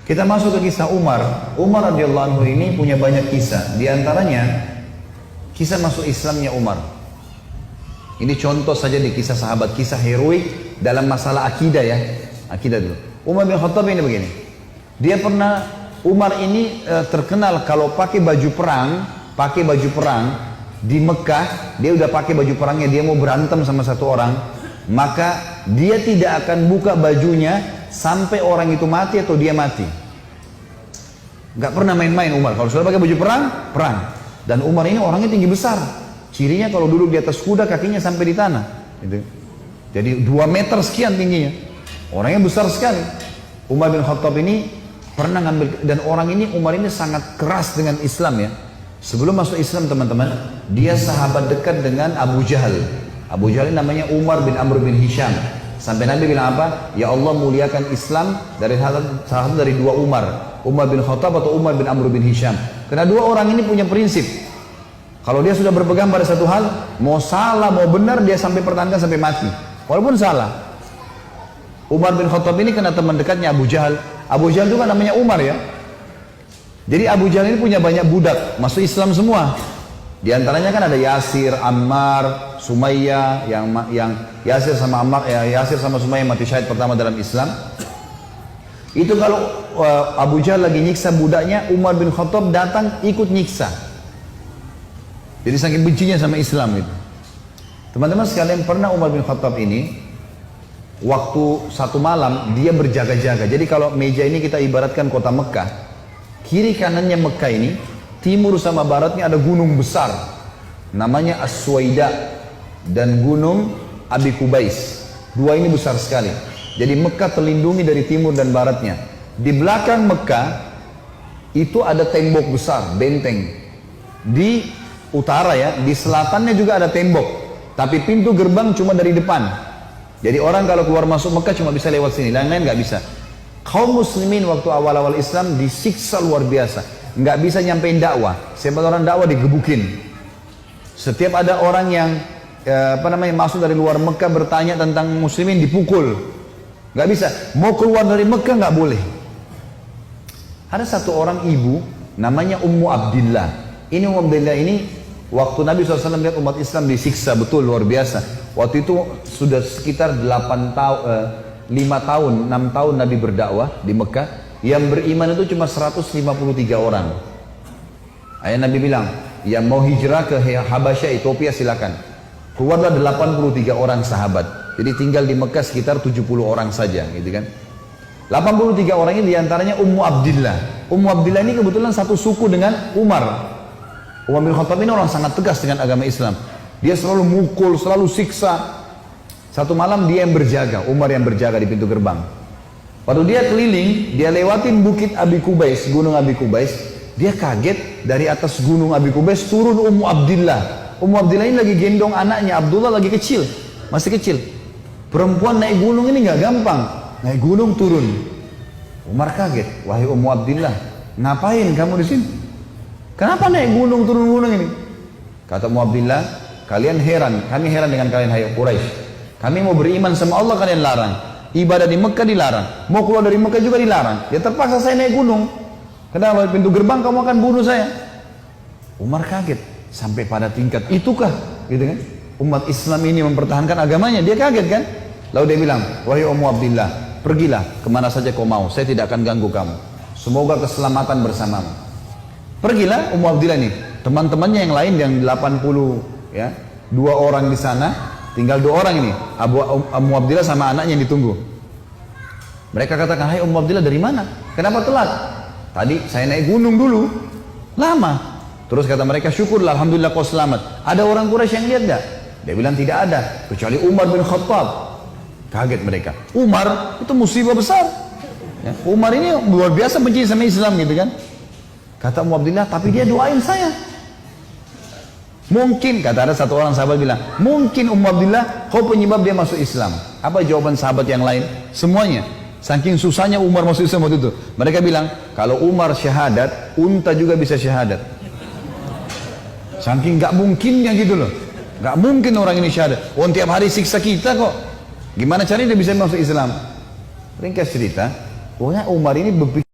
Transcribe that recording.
Kita masuk ke kisah Umar. Umar radhiyallahu anhu ini punya banyak kisah. Di antaranya kisah masuk Islamnya Umar. Ini contoh saja di kisah sahabat, kisah heroik dalam masalah akidah ya. Akidah dulu. Umar bin Khattab ini begini. Dia pernah, Umar ini terkenal kalau pakai baju perang di Mekah, dia udah pakai baju perangnya, dia mau berantem sama satu orang, maka dia tidak akan buka bajunya sampai orang itu mati atau dia mati. Gak pernah main-main Umar. Kalau sudah pakai baju perang, perang. Dan Umar ini orangnya tinggi besar. Cirinya kalau duduk di atas kuda kakinya sampai di tanah. Gitu. Jadi 2 meter sekian tingginya. Orangnya besar sekali. Umar bin Khattab ini pernah ngambil, dan orang ini, Umar ini sangat keras dengan Islam ya. Sebelum masuk Islam teman-teman, dia sahabat dekat dengan Abu Jahal. Abu Jahal ini namanya Umar bin Amr bin Hisham. Sampai Nabi bilang apa? Ya Allah muliakan Islam dari salah satu dari 2 Umar. Umar bin Khattab atau Umar bin Amr bin Hisham. Karena 2 orang ini punya prinsip. Kalau dia sudah berpegang pada satu hal, mau salah mau benar dia sampai pertahankan sampai mati. Walaupun salah. Umar bin Khattab ini kena teman dekatnya Abu Jahal. Abu Jahal juga namanya Umar ya. Jadi Abu Jahal ini punya banyak budak, masuk Islam semua. Di antaranya kan ada Yasir, Ammar, Sumayyah, yang Yasir sama Ammar, Yasir sama Sumayyah mati syahid pertama dalam Islam. Itu kalau Abu Jahal lagi nyiksa budaknya, Umar bin Khattab datang ikut nyiksa. Jadi saking bencinya sama Islam itu. Teman-teman sekalian, pernah Umar bin Khattab ini waktu satu malam dia berjaga-jaga. Jadi kalau meja ini kita ibaratkan kota Mekah, kiri kanannya Mekah ini, timur sama baratnya ada gunung besar namanya As-Suwaida dan gunung Abi Kubais. 2 ini besar sekali. Jadi Mekah terlindungi dari timur dan baratnya. Di belakang Mekah itu ada tembok besar, benteng. Di utara ya, di selatannya juga ada tembok. Tapi pintu gerbang cuma dari depan. Jadi orang kalau keluar masuk Mekah cuma bisa lewat sini, lain-lain nggak bisa. Kaum muslimin waktu awal-awal Islam disiksa luar biasa. Nggak bisa nyampein dakwah. Siapa orang dakwah digebukin. Setiap ada orang yang masuk dari luar Mekah bertanya tentang muslimin dipukul. Nggak bisa. Mau keluar dari Mekah nggak boleh. Ada satu orang ibu namanya Ummu Abdillah. Ini Ummu Abdillah ini waktu Nabi SAW lihat umat Islam disiksa betul luar biasa. Waktu itu sudah sekitar 5 tahun, 6 tahun Nabi berdakwah di Mekah. Yang beriman itu cuma 153 orang. Ayah Nabi bilang, yang mau hijrah ke Habasyah, Ethiopia silakan. Keluarlah 83 orang sahabat. Jadi tinggal di Mekah sekitar 70 orang saja, gitu kan. 83 orang ini diantaranya Ummu Abdillah. Ummu Abdillah ini kebetulan satu suku dengan Umar. Umar bin Khattab ini orang sangat tegas dengan agama Islam. Dia selalu mukul, selalu siksa. Satu malam dia yang berjaga, Umar yang berjaga di pintu gerbang. Waktu dia keliling, dia lewatin bukit Abi Kubais, gunung Abi Kubais. Dia kaget dari atas gunung Abi Kubais turun Ummu Abdillah. Ummu Abdillah ini lagi gendong anaknya, Abdullah lagi kecil, masih kecil. Perempuan naik gunung ini nggak gampang, naik gunung turun. Umar kaget, wahai Ummu Abdillah, ngapain kamu di sini? Kenapa naik gunung turun gunung ini? Kata Ummu Abdillah, kalian heran, kami heran dengan kalian hai Quraisy. Kami mau beriman sama Allah kalian larang. Ibadah di Mekah dilarang. Mau keluar dari Mekah juga dilarang. Ya terpaksa saya naik gunung. Kenapa? Pintu gerbang kamu akan bunuh saya. Umar kaget. Sampai pada tingkat itukah? Gitu kan? Umat Islam ini mempertahankan agamanya. Dia kaget kan? Lalu dia bilang, wahai Ummu Abdillah, pergilah kemana saja kau mau. Saya tidak akan ganggu kamu. Semoga keselamatan bersamamu. Pergilah Ummu Abdillah nih. Teman-temannya yang lain yang 80 ya, 2 orang di sana. Tinggal 2 orang ini, Ummu Abdillah sama anaknya yang ditunggu. Mereka katakan, hai Ummu Abdillah dari mana? Kenapa telat? Tadi saya naik gunung dulu, lama. Terus kata mereka, syukurlah, alhamdulillah kau selamat. Ada orang Quraisy yang lihat gak? Dia bilang tidak ada, kecuali Umar bin Khattab. Kaget mereka. Umar itu musibah besar. Ya, Umar ini luar biasa benci sama Islam gitu kan. Kata Ummu Abdillah, tapi dia doain saya. Mungkin, kata ada satu orang sahabat bilang, mungkin Ummu Abdillah kau penyebab dia masuk Islam. Apa jawaban sahabat yang lain? Semuanya. Saking susahnya Umar masuk Islam waktu itu. Mereka bilang, kalau Umar syahadat, unta juga bisa syahadat. Saking gak mungkinnya gitu loh. Gak mungkin orang ini syahadat. Oh, tiap hari siksa kita kok. Gimana caranya dia bisa masuk Islam? Ringkas cerita, pokoknya Umar ini berpikir